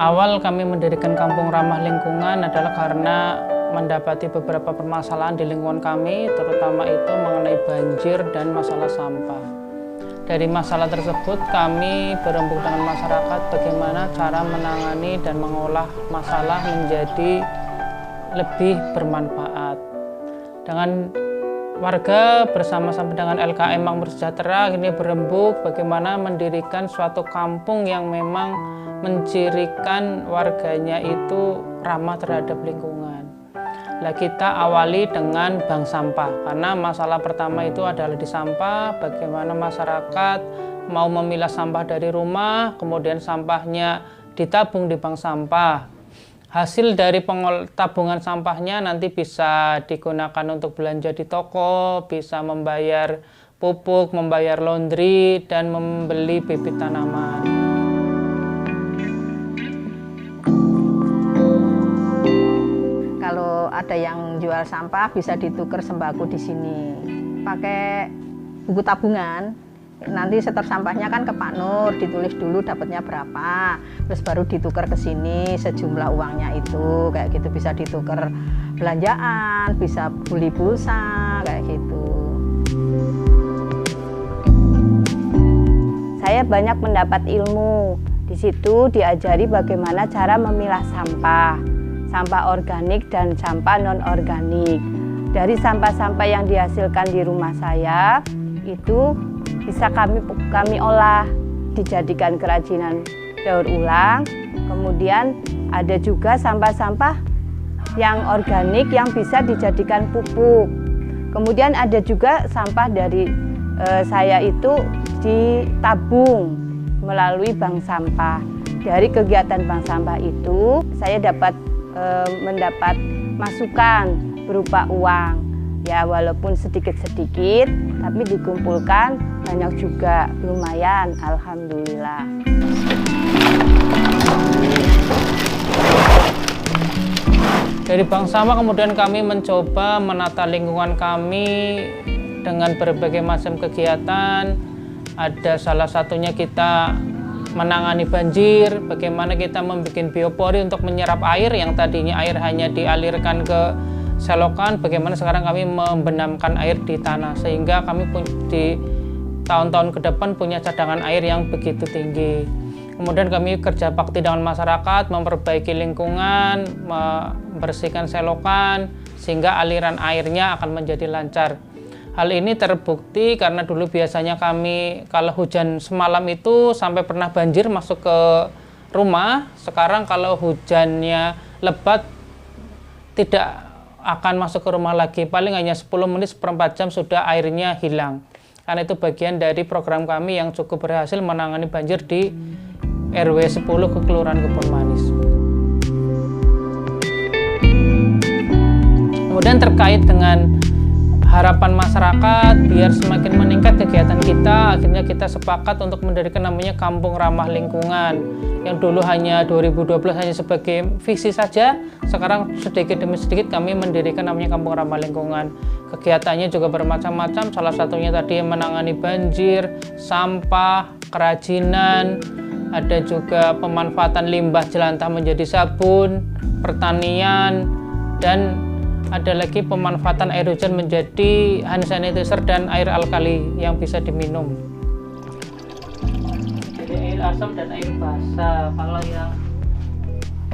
Awal kami mendirikan kampung ramah lingkungan adalah karena mendapati beberapa permasalahan di lingkungan kami, terutama itu mengenai banjir dan masalah sampah. Dari masalah tersebut kami berembuk dengan masyarakat bagaimana cara menangani dan mengolah masalah menjadi lebih bermanfaat. Dengan warga bersama-sama dengan LKM Makmur Sejahtera ini berembuk bagaimana mendirikan suatu kampung yang memang mencirikan warganya itu ramah terhadap lingkungan. Nah, kita awali dengan bank sampah karena masalah pertama itu adalah di sampah, bagaimana masyarakat mau memilah sampah dari rumah, kemudian sampahnya ditabung di bank sampah. Hasil dari tabungan sampahnya nanti bisa digunakan untuk belanja di toko, bisa membayar pupuk, membayar laundry, dan membeli bibit tanaman. Kalau ada yang jual sampah bisa ditukar sembako di sini. Pakai buku tabungan. Nanti setor sampahnya kan ke Pak Nur, ditulis dulu dapatnya berapa, terus baru ditukar ke sini sejumlah uangnya itu, kayak gitu bisa ditukar belanjaan, bisa beli pulsa, kayak gitu. Saya banyak mendapat ilmu. Di situ diajari bagaimana cara memilah sampah, sampah organik dan sampah non-organik. Dari sampah-sampah yang dihasilkan di rumah saya, itu bisa kami olah, dijadikan kerajinan daur ulang. Kemudian ada juga sampah-sampah yang organik yang bisa dijadikan pupuk. Kemudian ada juga sampah dari saya itu ditabung melalui bank sampah. Dari kegiatan bank sampah itu saya mendapat masukan berupa uang. Ya walaupun sedikit-sedikit, tapi dikumpulkan banyak juga, lumayan, alhamdulillah. Dari bank sampah kemudian kami mencoba menata lingkungan kami dengan berbagai macam kegiatan. Ada salah satunya kita menangani banjir, bagaimana kita membuat biopori untuk menyerap air yang tadinya air hanya dialirkan ke selokan, bagaimana sekarang kami membenamkan air di tanah sehingga kami di tahun-tahun ke depan punya cadangan air yang begitu tinggi. Kemudian kami kerja bakti dengan masyarakat, memperbaiki lingkungan, membersihkan selokan sehingga aliran airnya akan menjadi lancar. Hal ini terbukti karena dulu biasanya kami kalau hujan semalam itu sampai pernah banjir masuk ke rumah. Sekarang kalau hujannya lebat tidak akan masuk ke rumah lagi, paling hanya 10 menit seperempat jam sudah airnya hilang. Karena itu bagian dari program kami yang cukup berhasil menangani banjir di RW 10 Kelurahan Kebon Manis. Kemudian terkait dengan harapan masyarakat biar semakin meningkat kegiatan kita, akhirnya kita sepakat untuk mendirikan namanya Kampung Ramah Lingkungan. Yang dulu hanya 2012 hanya sebagai visi saja, sekarang sedikit demi sedikit kami mendirikan namanya Kampung Ramah Lingkungan. Kegiatannya juga bermacam-macam, salah satunya tadi menangani banjir, sampah, kerajinan, ada juga pemanfaatan limbah jelantah menjadi sabun, pertanian, dan ada lagi pemanfaatan air hujan menjadi hand sanitizer dan air alkali yang bisa diminum. Jadi air asam dan air basah. Kalau yang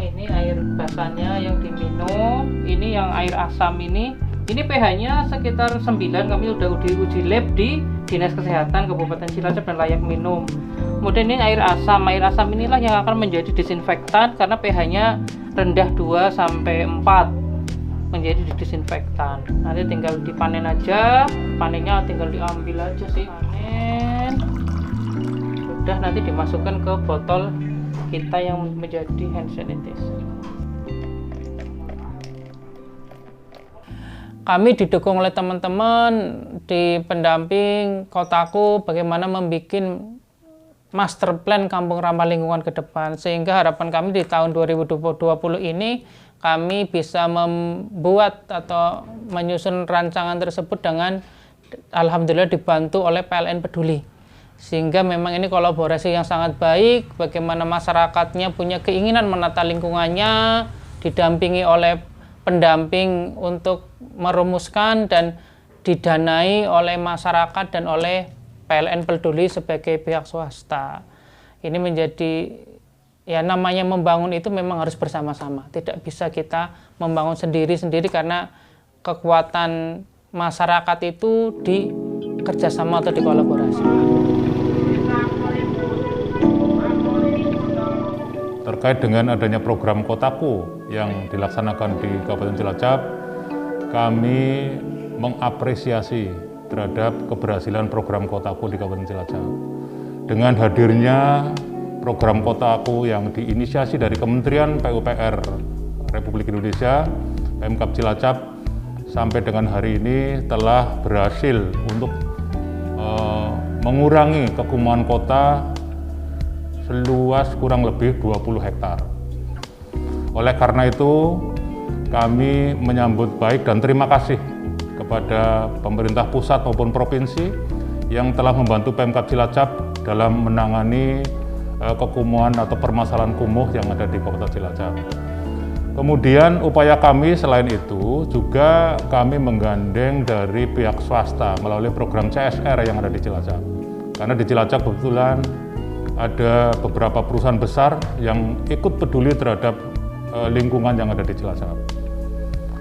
ini air basahnya yang diminum, ini yang air asam ini pH-nya sekitar 9. Kami sudah uji lab di Dinas Kesehatan Kabupaten Cilacap dan layak minum. Kemudian ini air asam. Air asam inilah yang akan menjadi disinfektan karena pH-nya rendah 2 sampai 4. Menjadi disinfektan. Nanti tinggal dipanen aja, panennya tinggal diambil aja sih, panen. Sudah nanti dimasukkan ke botol kita yang menjadi hand sanitizer. Kami didukung oleh teman-teman di pendamping Kotaku bagaimana membuat master plan Kampung Ramah Lingkungan ke depan, sehingga harapan kami di tahun 2020 ini kami bisa membuat atau menyusun rancangan tersebut dengan alhamdulillah dibantu oleh PLN Peduli. Sehingga memang ini kolaborasi yang sangat baik, bagaimana masyarakatnya punya keinginan menata lingkungannya, didampingi oleh pendamping untuk merumuskan dan didanai oleh masyarakat dan oleh PLN Peduli sebagai pihak swasta. Ini menjadi, ya namanya membangun itu memang harus bersama-sama. Tidak bisa kita membangun sendiri-sendiri karena kekuatan masyarakat itu di kerjasama atau dikolaborasi. Terkait dengan adanya program Kotaku yang dilaksanakan di Kabupaten Cilacap, kami mengapresiasi terhadap keberhasilan program Kotaku di Kabupaten Cilacap. Dengan hadirnya program Kotaku yang diinisiasi dari Kementerian PUPR Republik Indonesia, Pemkab Cilacap, sampai dengan hari ini telah berhasil untuk mengurangi kekumuhan kota seluas kurang lebih 20 hektar. Oleh karena itu, kami menyambut baik dan terima kasih kepada pemerintah pusat maupun provinsi yang telah membantu Pemkab Cilacap dalam menangani kekumuhan atau permasalahan kumuh yang ada di Kabupaten Cilacap. Kemudian upaya kami selain itu juga kami menggandeng dari pihak swasta melalui program CSR yang ada di Cilacap. Karena di Cilacap kebetulan ada beberapa perusahaan besar yang ikut peduli terhadap lingkungan yang ada di Cilacap.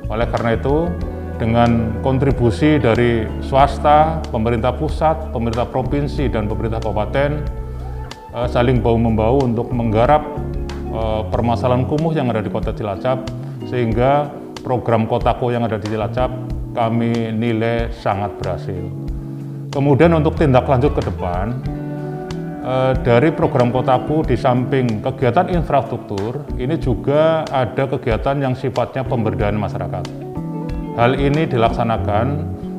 Oleh karena itu, dengan kontribusi dari swasta, pemerintah pusat, pemerintah provinsi, dan pemerintah kabupaten saling bahu-membahu untuk menggarap permasalahan kumuh yang ada di Kota Cilacap, sehingga program Kotaku yang ada di Cilacap kami nilai sangat berhasil. Kemudian untuk tindak lanjut ke depan, dari program Kotaku di samping kegiatan infrastruktur, ini juga ada kegiatan yang sifatnya pemberdayaan masyarakat. Hal ini dilaksanakan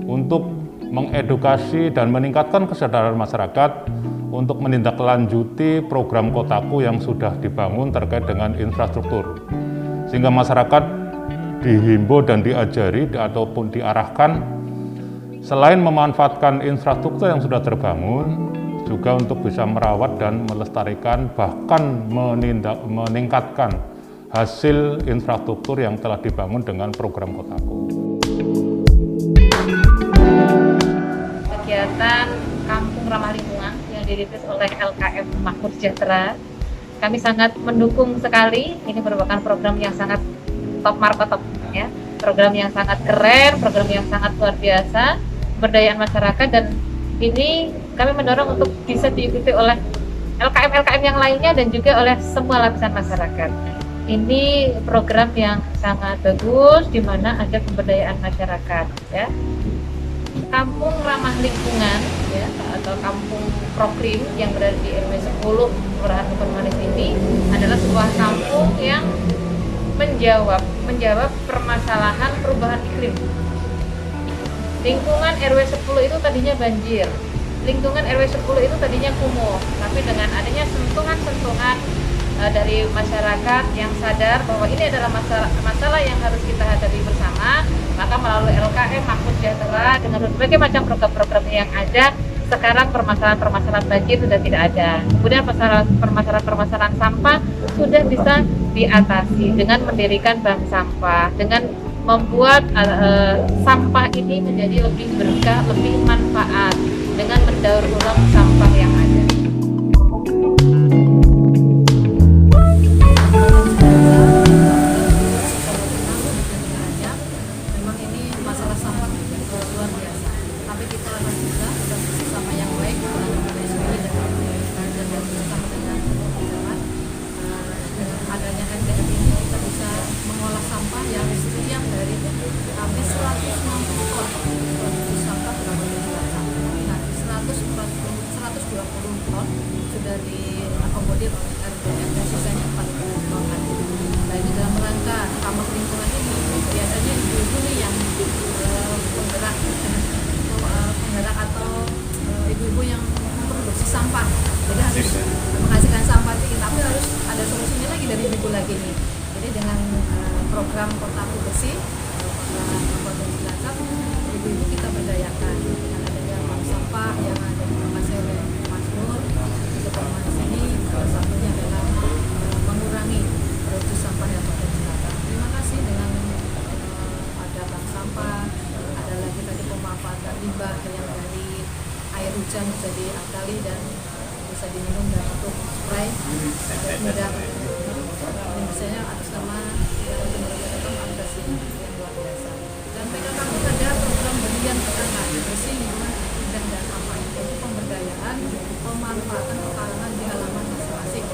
untuk mengedukasi dan meningkatkan kesadaran masyarakat untuk menindaklanjuti program Kotaku yang sudah dibangun terkait dengan infrastruktur. Sehingga masyarakat dihimbau dan diajari ataupun diarahkan selain memanfaatkan infrastruktur yang sudah terbangun, juga untuk bisa merawat dan melestarikan bahkan meningkatkan hasil infrastruktur yang telah dibangun dengan program Kotaku. Kegiatan Kampung Ramah Lingkungan yang dirintis oleh LKM Makmur Sejahtera, kami sangat mendukung sekali. Ini merupakan program yang sangat top markotop, ya. Program yang sangat keren, program yang sangat luar biasa, pemberdayaan masyarakat, dan ini kami mendorong untuk bisa diikuti oleh LKM-LKM yang lainnya dan juga oleh semua lapisan masyarakat. Ini program yang sangat bagus, di mana ada pemberdayaan masyarakat, ya. Kampung Ramah Lingkungan, ya, atau Kampung Proklim yang berada di RW 10 Kelurahan Kebon Manis ini adalah sebuah kampung yang menjawab permasalahan perubahan iklim. Lingkungan RW 10 itu tadinya banjir, lingkungan RW 10 itu tadinya kumuh, tapi dengan adanya sentuhan-sentuhan dari masyarakat yang sadar bahwa ini adalah masalah yang harus kita hadapi bersama, maka melalui LKM Makmur Sejahtera dengan berbagai macam program-program yang ada, sekarang permasalahan-permasalahan banjir sudah tidak ada. Kemudian permasalahan-permasalahan sampah sudah bisa diatasi dengan mendirikan bank sampah, dengan membuat sampah ini menjadi lebih berkah, lebih manfaat dengan mendaur ulang sampah yang ada. Memang ini masalah sampah luar biasa. Tapi kita alhamdulillah sudah bersama yang baik dengan SBY dan bersama dengan teman-teman. Dengan adanya MDM ini kita bisa mengolah sampah yang setiap hari habis 160 ton produksi sampah dalam Cilacap. Nah, 120 ton sudah diakomodir oleh RDM dan sisanya 40 ton. Nah, ini dalam rangka ramah lingkungan ini biasanya ibu-ibu nih yang penggerak atau ibu-ibu yang memproduksi sampah. Jadi harus menghasilkan sampah ini, tapi harus ada solusinya lagi dari ibu lagi nih. Jadi dengan program Kotaku Bersih, Kabupaten Cilacap, ibu-ibu kita berdayakan dengan adanya bank sampah yang ada di lokasi masuk bisa diminum dan untuk supply mudah. Misalnya atas nama apresiasi yang luar biasa. Dan mereka kami ada program berlian tetangga bersih lingkungan indah dan aman, yaitu pemberdayaan pemanfaatan pekarangan di halaman masing-masing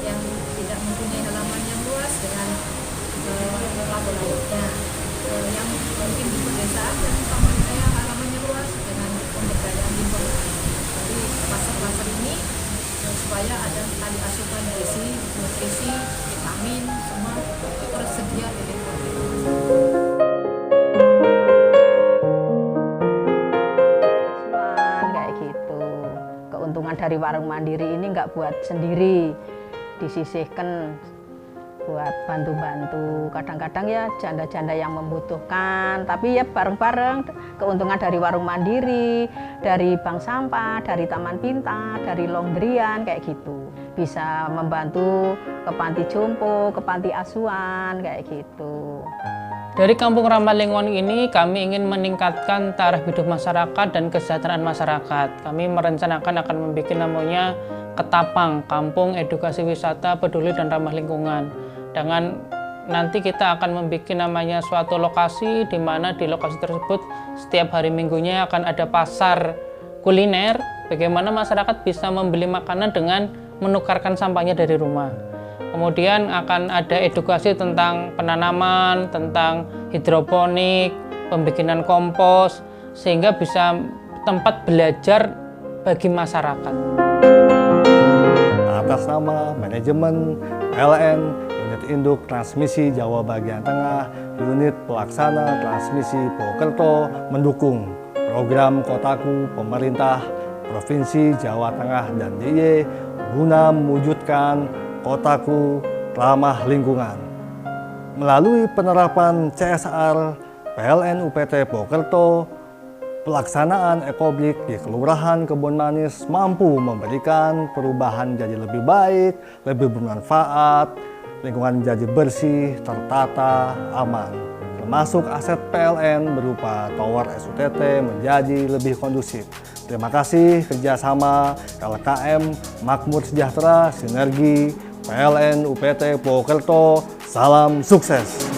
yang tidak mempunyai halaman yang luas dengan laut-lautnya, yang mungkin di pedesaan dan umpamanya halamannya luas dengan pemberdayaan lingkungan. Jadi pasar-pasar ini supaya ada tali asupan gizi, nutrisi, vitamin semua tersedia di lingkungan. Kayak gitu. Keuntungan dari warung mandiri ini nggak buat sendiri, disisihkan buat bantu-bantu. Kadang-kadang ya janda-janda yang membutuhkan, tapi ya bareng-bareng. Keuntungan dari warung mandiri, dari bank sampah, dari taman pintar, dari laundryan kayak gitu. Bisa membantu ke panti jompo, ke panti asuhan kayak gitu. Dari Kampung Ramah Lingkungan ini kami ingin meningkatkan taraf hidup masyarakat dan kesejahteraan masyarakat. Kami merencanakan akan membuat namanya Ketapang, Kampung Edukasi Wisata Peduli dan Ramah Lingkungan. Dengan nanti kita akan membuat namanya suatu lokasi di mana di lokasi tersebut setiap hari minggunya akan ada pasar kuliner, bagaimana masyarakat bisa membeli makanan dengan menukarkan sampahnya dari rumah. Kemudian akan ada edukasi tentang penanaman, tentang hidroponik, pembikinan kompos, sehingga bisa tempat belajar bagi masyarakat. Atas nama manajemen PLN Unit Induk Transmisi Jawa Bagian Tengah, Unit Pelaksana Transmisi Purwokerto mendukung program Kotaku pemerintah Provinsi Jawa Tengah dan DIY guna mewujudkan Kotaku Ramah Lingkungan. Melalui penerapan CSR PLN UPT Purwokerto, pelaksanaan ekobrik di Kelurahan Kebon Manis mampu memberikan perubahan jadi lebih baik, lebih bermanfaat, lingkungan jadi bersih, tertata, aman. Termasuk aset PLN berupa tower SUTT menjadi lebih kondusif. Terima kasih kerjasama LKM Makmur Sejahtera Sinergi PLN UPT Purwokerto. Salam sukses.